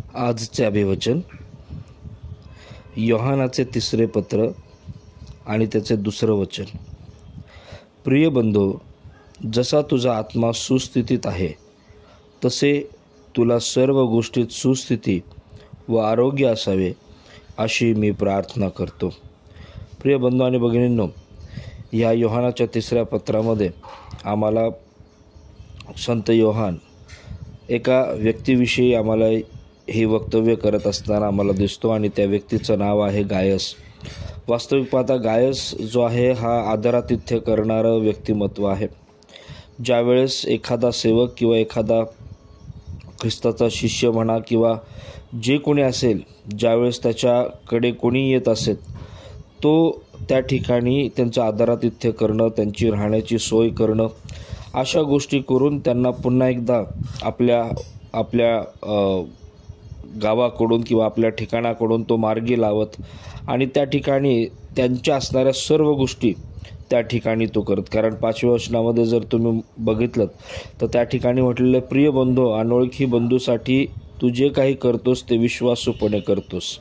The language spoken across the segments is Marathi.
आजचे अभिवचन योहानाचे 3 पत्र आणि त्याचे 2 वचन। प्रिय बंधू, जसा तुझा आत्मा सुस्थितीत आहे तसे तुला सर्व गोष्टीत सुस्थिती व आरोग्य असावे अशी मी प्रार्थना करतो। प्रिय बंधू आणि भगिनींनो, या योहानाच्या 3 पत्रामध्ये आम्हाला संत योहान एका व्यक्तीविषयी आम्हाला हे वक्तव्य करत असताना आम्हाला दिसतो आणि त्या व्यक्तीचं नाव आहे गायस। वास्तविक पाहता गायस जो आहे हा आदरातिथ्य करणारं व्यक्तिमत्व आहे। ज्यावेळेस एखादा सेवक किंवा एखादा ख्रिस्ताचा शिष्य म्हणा किंवा जे कोणी असेल, ज्यावेळेस त्याच्याकडे कोणी येत असेल तो त्या ठिकाणी त्यांचं आदरातिथ्य करणं, त्यांची राहण्याची सोय करणं, अशा गोष्टी करून त्यांना पुन्हा एकदा आपल्या गावाकडून किंवा आपल्या ठिकाणाकडून तो मार्गी लावत आणि त्या ठिकाणी त्यांच्या असणाऱ्या सर्व गोष्टी त्या ठिकाणी तो करत। कारण 5व्या वचनामध्ये जर तुम्ही बघितलं तर त्या ठिकाणी म्हटलेलं, प्रिय बंधू, अनोळखी बंधूसाठी तू जे काही करतोस ते विश्वासूपणे करतोस।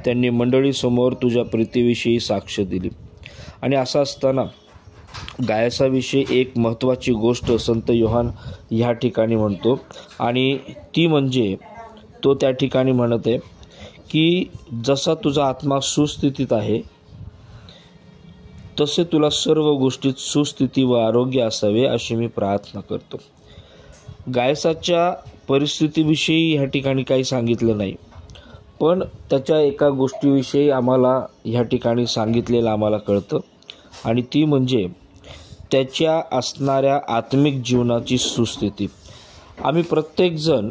त्यांनी मंडळीसमोर तुझ्या प्रीतीविषयी साक्ष दिली। आणि असं असताना गायसाविषयी एक महत्त्वाची गोष्ट संत योहान ह्या ठिकाणी म्हणतो आणि ती म्हणजे तो त्या ठिकाणी म्हणत आहे की जसा तुझा आत्मा सुस्थितीत आहे तसे तुला सर्व गोष्टीत सुस्थिती व आरोग्य असावे अशी मी प्रार्थना करतो। गायसाच्या परिस्थितीविषयी ह्या ठिकाणी काही सांगितलं नाही, पण त्याच्या एका गोष्टीविषयी आम्हाला ह्या ठिकाणी सांगितलेलं आम्हाला कळतं आणि ती म्हणजे त्याच्या असणाऱ्या आत्मिक जीवनाची सुस्थिती। आम्ही प्रत्येकजण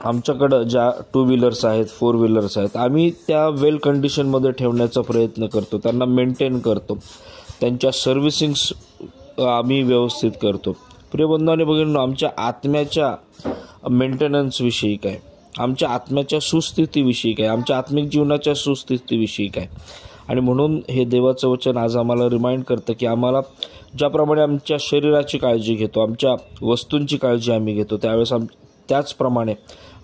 आमच्याकडं ज्या 2 व्हीलर्स आहेत, 4 व्हीलर्स आहेत, आम्ही त्या वेल कंडिशनमध्ये ठेवण्याचा प्रयत्न करतो, त्यांना मेंटेन करतो, त्यांच्या सर्व्हिसिंग्स आम्ही व्यवस्थित करतो। प्रिय बंधू आणि भगिनींनो, आमच्या आत्म्याच्या मेंटेनन्सविषयी काय, आमच्या आत्म्याच्या सुस्थितीविषयी काय, आमच्या आत्मिक जीवनाच्या सुस्थितीविषयी काय। आणि म्हणून हे देवाचं वचन आज आम्हाला रिमाइंड करतं की आम्हाला ज्याप्रमाणे आमच्या शरीराची काळजी घेतो, आमच्या वस्तूंची काळजी आम्ही घेतो, त्याचप्रमाणे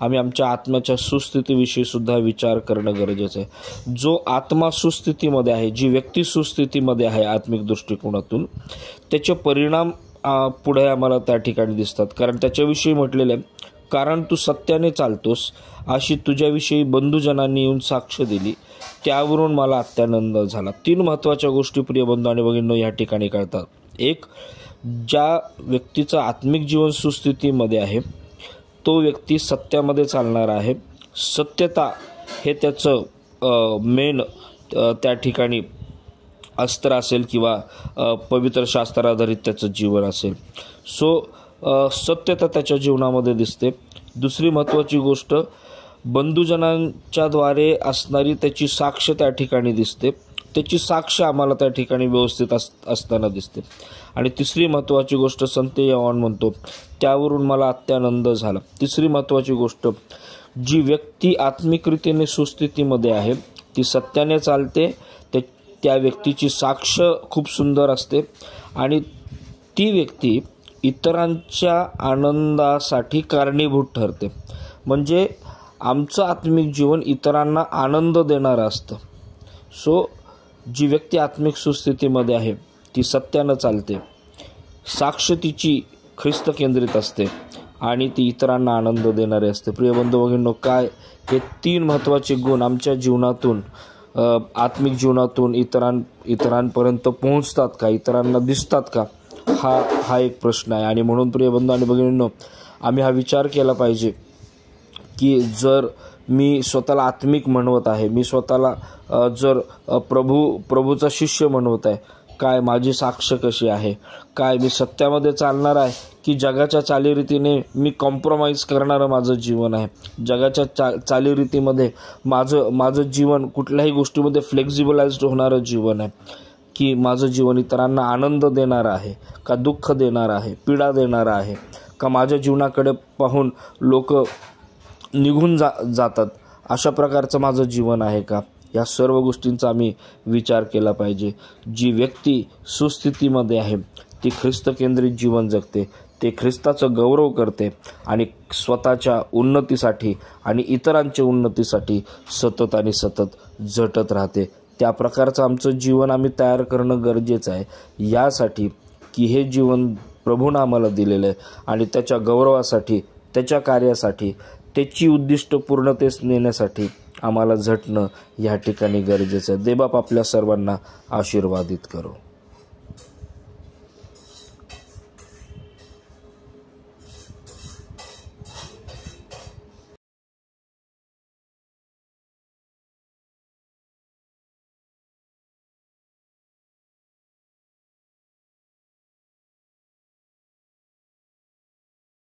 आम्ही आमच्या आत्म्याच्या सुस्थितीविषयी सुद्धा विचार करणं गरजेचं आहे। जो आत्मा सुस्थितीमध्ये आहे, जी व्यक्ती सुस्थितीमध्ये आहे आत्मिक दृष्टिकोनातून, त्याचे परिणाम पुढे आम्हाला त्या ठिकाणी दिसतात। कारण त्याच्याविषयी म्हटलेलं आहे, कारण तू सत्याने चालतोस अशी तुझ्याविषयी बंधुजनांनी येऊन साक्ष दिली, त्यावरून मला अत्यानंद झाला। 3 महत्त्वाच्या गोष्टी प्रिय बंधू आणि भगिनींनो या ठिकाणी कळतात। एक, ज्या व्यक्तीचं आत्मिक जीवन सुस्थितीमध्ये आहे तो व्यक्ती सत्यामध्ये चालणार आहे। सत्यता हे त्याचं मेन त्या ठिकाणी अस्त्र असेल किंवा पवित्र शास्त्राधारित त्याचं जीवन असेल। सत्यता त्याच्या जीवनामध्ये दिसते। दुसरी महत्त्वाची गोष्ट, बंधुजनांच्याद्वारे असणारी त्याची साक्ष त्या ठिकाणी दिसते, त्याची साक्ष आम्हाला त्या ठिकाणी व्यवस्थित असताना दिसते। आणि तिसरी महत्त्वाची गोष्ट संत योहान म्हणतो, त्यावरून मला अत्यानंद झाला। तिसरी महत्त्वाची गोष्ट, जी व्यक्ती आत्मिक रीतीने सुस्थितीमध्ये आहे ती सत्याने चालते, त्या व्यक्तीची साक्ष खूप सुंदर असते आणि ती व्यक्ती इतरांच्या आनंदासाठी कारणीभूत ठरते। म्हणजे आमचं आत्मिक जीवन इतरांना आनंद देणारं असतं। जी व्यक्ती आत्मिक सुस्थितीमध्ये आहे ती सत्यानं चालते, साक्ष तिची ख्रिस्त केंद्रित असते आणि ती इतरांना आनंद देणारी असते। प्रिय बंधू भगिनींनो, काय हे 3 महत्त्वाचे गुण आमच्या जीवनातून, आत्मिक जीवनातून इतरांपर्यंत पोहोचतात का, इतरांना दिसतात का, हा एक प्रश्न आहे। आणि म्हणून प्रिय बंधू आणि भगिनींनो, आम्ही हा विचार केला पाहिजे की जर मी स्वतःला आत्मिक म्हणवत आहे, मी स्वतःला जर प्रभूचा शिष्य म्हणवत आहे, काय माझी साक्ष कशी आहे, काय मी सत्यामध्ये चालणार आहे की जगाच्या चालीरीतीने मी कॉम्प्रोमाइज करणारं माझं जीवन आहे, जगाच्या चालीरीतीमध्ये माझं जीवन कुठल्याही गोष्टीमध्ये फ्लेक्झिबलाइज्ड होणारं जीवन आहे, की माझं जीवन इतरांना आनंद देणारं आहे का दुःख देणारं आहे, पीडा देणारं आहे का, माझ्या जीवनाकडे पाहून लोक निघून जातात अशा प्रकारचं माझं जीवन आहे का। या सर्व गोष्टींचा आम्ही विचार केला पाहिजे। जी व्यक्ती सुस्थितीमध्ये आहे ती ख्रिस्त केंद्रित जीवन जगते, ते ख्रिस्ताचं गौरव करते आणि स्वतःच्या उन्नतीसाठी आणि इतरांच्या उन्नतीसाठी सतत आणि सतत झटत राहते. त्या प्रकारचं आमचं जीवन आम्ही तयार करणं गरजेचं आहे, यासाठी की हे जीवन प्रभूनं आम्हाला दिलेलं आहे आणि त्याच्या गौरवासाठी, त्याच्या कार्यासाठी, त्याची उद्दिष्ट पूर्णतेस नेण्यासाठी आम्हाला झटणं या ठिकाणी गरजेचं आहे. देवबाप आपल्या सर्वांना आशीर्वादित करो.